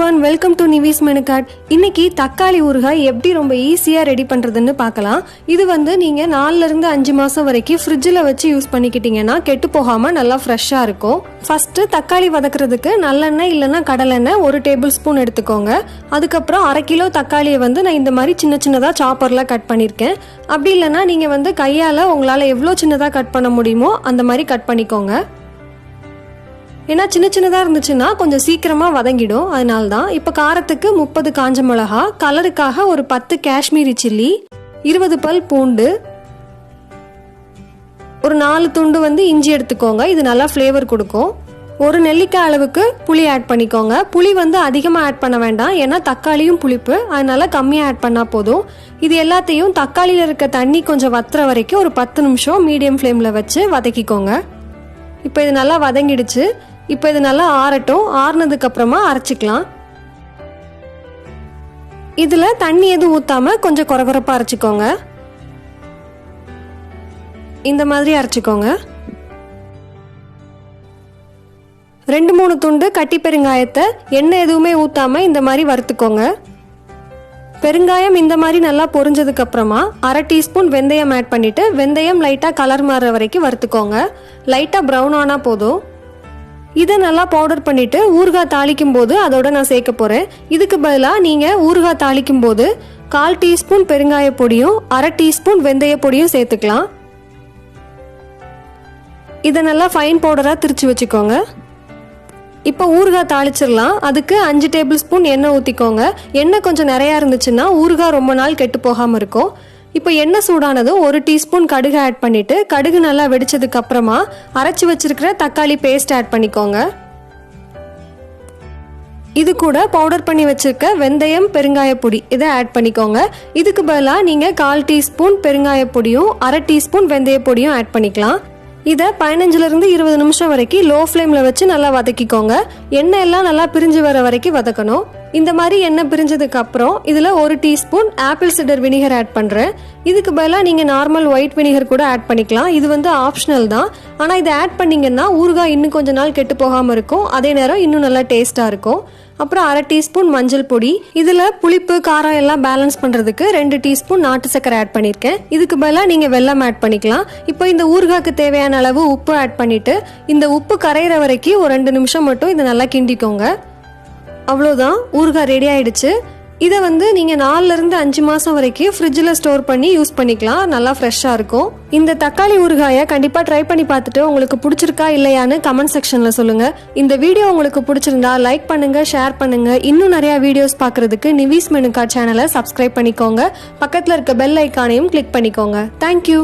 everyone, welcome to Nivi's Menu Card. இன்னைக்கு தக்காளி ஊறுகாய் எப்படி ரொம்ப ஈஸியா ரெடி பண்றதுன்னு பார்க்கலாம். இது வந்து நீங்க 4 ல இருந்து 5 மாசம் வரைக்கும் ஃப்ரிட்ஜ்ல வச்சு யூஸ் பண்ணிக்கிட்டீங்கன்னா கெட்டு போகாம நல்லா ஃப்ரெஷ்ஷா இருக்கும். ஃபர்ஸ்ட் தக்காளி வதக்குறதுக்கு நல்லெண்ணெய் இல்லனா கடலெண்ணெய் 1 டேபிள் ஸ்பூன் எடுத்துக்கோங்க. அதுக்கு அப்புறம் 1/2 கிலோ தக்காளியை வந்து நான் இந்த மாதிரி சின்ன சின்னதா சாப்பர்ல கட் பண்ணிருக்கேன். அப்படி இல்லனா நீங்க வந்து கையால உங்களால எவ்வளவு சின்னதா கட் பண்ண முடியுமோ அந்த மாதிரி கட் பண்ணிக்கோங்க. ஏன்னா சின்ன சின்னதாக இருந்துச்சுன்னா கொஞ்சம் சீக்கிரமாக வதங்கிடும். அதனால தான். இப்போ காரத்துக்கு 30 காஞ்ச மிளகா, கலருக்காக ஒரு 10 காஷ்மீரி சில்லி, 20 பல் பூண்டு, ஒரு 4 துண்டு வந்து இஞ்சி எடுத்துக்கோங்க. இது நல்லா ஃப்ளேவர் கொடுக்கும். ஒரு நெல்லிக்காய் அளவுக்கு புளி ஆட் பண்ணிக்கோங்க. புளி வந்து அதிகமாக ஆட் பண்ண வேண்டாம், ஏன்னா தக்காளியும் புளிப்பு, அதனால கம்மியாக ஆட் பண்ணால் போதும். இது எல்லாத்தையும் தக்காளியில் இருக்க தண்ணி கொஞ்சம் வத்துற வரைக்கும் ஒரு 10 நிமிஷம் மீடியம் ஃப்ளேமில் வச்சு வதக்கிக்கோங்க. இப்போ இது நல்லா வதங்கிடுச்சு. இப்போ இது நல்லா ஆறட்டும். ஆறுனதுக்கு அப்புறமா அரைச்சிக்கலாம். இதுல தண்ணி எதுவும் ஊத்தாம கொஞ்சம் கொரகொரப்பா அரைச்சிக்கோங்க. இந்த மாதிரி அரைச்சிக்கோங்க. 2-3 துண்டு கட்டி பெருங்காயத்தை எண்ணெய் எதுவுமே ஊத்தாம இந்த மாதிரி வறுத்துக்கோங்க. பெருங்காயம் இந்த மாதிரி நல்லா பொரிஞ்சதுக்கு அப்புறமா 1/2 டீஸ்பூன் வெந்தயம் ஆட் பண்ணிட்டு வெந்தயம் லைட்டா கலர் மாறுற வரைக்கும் வறுத்துக்கோங்க. லைட்டா ப்ரௌன் ஆனா போதும். இதை நல்லா பவுடர் பண்ணிட்டு ஊறுகாய் தாளிக்கும் போது அதோட நான் சேர்க்க போறேன். இதுக்கு பதிலாக நீங்க ஊறுகாய் தாளிக்கும் போது 1/4 டீஸ்பூன் பெருங்காய பொடியும் 1/2 டீஸ்பூன் வெந்தய பொடியும் சேர்த்துக்கலாம். இதை நல்லா ஃபைன் பவுடரா திரிச்சு வச்சுக்கோங்க. இப்போ ஊறுகாய் தாளிச்சிடலாம். அதுக்கு 5 டேபிள் ஸ்பூன் எண்ணெய் ஊற்றிக்கோங்க. எண்ணெய் கொஞ்சம் நிறையா இருந்துச்சுன்னா ஊறுகாய் ரொம்ப நாள் கெட்டு போகாமல் இருக்கும். இப்போ எண்ணெய் சூடானதும் 1 டீஸ்பூன் கடுகு ஆட் பண்ணிட்டு கடுகு நல்லா வெடிச்சதுக்கு அப்புறமா அரைச்சி வச்சிருக்கிற தக்காளி பேஸ்ட் ஆட் பண்ணிக்கோங்க. இது கூட பவுடர் பண்ணி வச்சிருக்க வெந்தயம் பெருங்காய பொடி இதை ஆட் பண்ணிக்கோங்க. இதுக்கு பதிலாக நீங்கள் 1/4 டீஸ்பூன் பெருங்காய பொடியும் 1/2 டீஸ்பூன் வெந்தய பொடியும் ஆட் பண்ணிக்கலாம். இதை 15 இருந்து 20 நிமிஷம் வரைக்கும் லோ ஃப்ளேமில் வச்சு நல்லா வதக்கிக்கோங்க. எண்ணெய் எல்லாம் நல்லா பிரிஞ்சு வர வரைக்கும் வதக்கணும். இந்த மாதிரி எண்ணெய் பிரிஞ்சதுக்கு அப்புறம் இதில் 1 teaspoon apple cider vinegar add பண்ணுறேன். இதுக்கு பதிலாக நீங்கள் நார்மல் ஒயிட் வினிகர் கூட ஆட் பண்ணிக்கலாம். இது வந்து ஆப்ஷனல் தான். ஆனால் இதை ஆட் பண்ணிங்கன்னா ஊறுகாய் இன்னும் கொஞ்ச நாள் கெட்டு போகாமல் இருக்கும். அதே நேரம் இன்னும் நல்லா டேஸ்ட்டாக இருக்கும். அப்புறம் 1/2 டீஸ்பூன் மஞ்சள் பொடி. இதில் புளிப்பு காரம் எல்லாம் பேலன்ஸ் பண்ணுறதுக்கு 2 டீஸ்பூன் நாட்டு சக்கரை ஆட் பண்ணியிருக்கேன். இதுக்கு பதிலாக நீங்கள் வெல்லம் ஆட் பண்ணிக்கலாம். இப்போ இந்த ஊறுகாய்க்கு தேவையான அளவு உப்பு ஆட் பண்ணிவிட்டு இந்த உப்பு கரையிற வரைக்கும் ஒரு 2 நிமிஷம் மட்டும் இதை நல்லா கிண்டிக்கோங்க. அவ்வளோதான், ஊறுகாய் ரெடி ஆயிடுச்சு. இதை வந்து நீங்கள் 4 ல இருந்து 5 மாதம் வரைக்கும் ஃப்ரிட்ஜில் ஸ்டோர் பண்ணி யூஸ் பண்ணிக்கலாம். நல்லா ஃப்ரெஷ்ஷாக இருக்கும். இந்த தக்காளி ஊறுகாயை கண்டிப்பாக ட்ரை பண்ணி பார்த்துட்டு உங்களுக்கு பிடிச்சிருக்கா இல்லையான்னு கமெண்ட் செக்ஷனில் சொல்லுங்கள். இந்த வீடியோ உங்களுக்கு பிடிச்சிருந்தா லைக் பண்ணுங்கள், ஷேர் பண்ணுங்கள். இன்னும் நிறையா வீடியோஸ் பார்க்குறதுக்கு நிவிஸ் மெனு கார்ட் சேனலை சப்ஸ்கிரைப் பண்ணிக்கோங்க. பக்கத்தில் இருக்க பெல் ஐக்கானையும் கிளிக் பண்ணிக்கோங்க. தேங்க்யூ.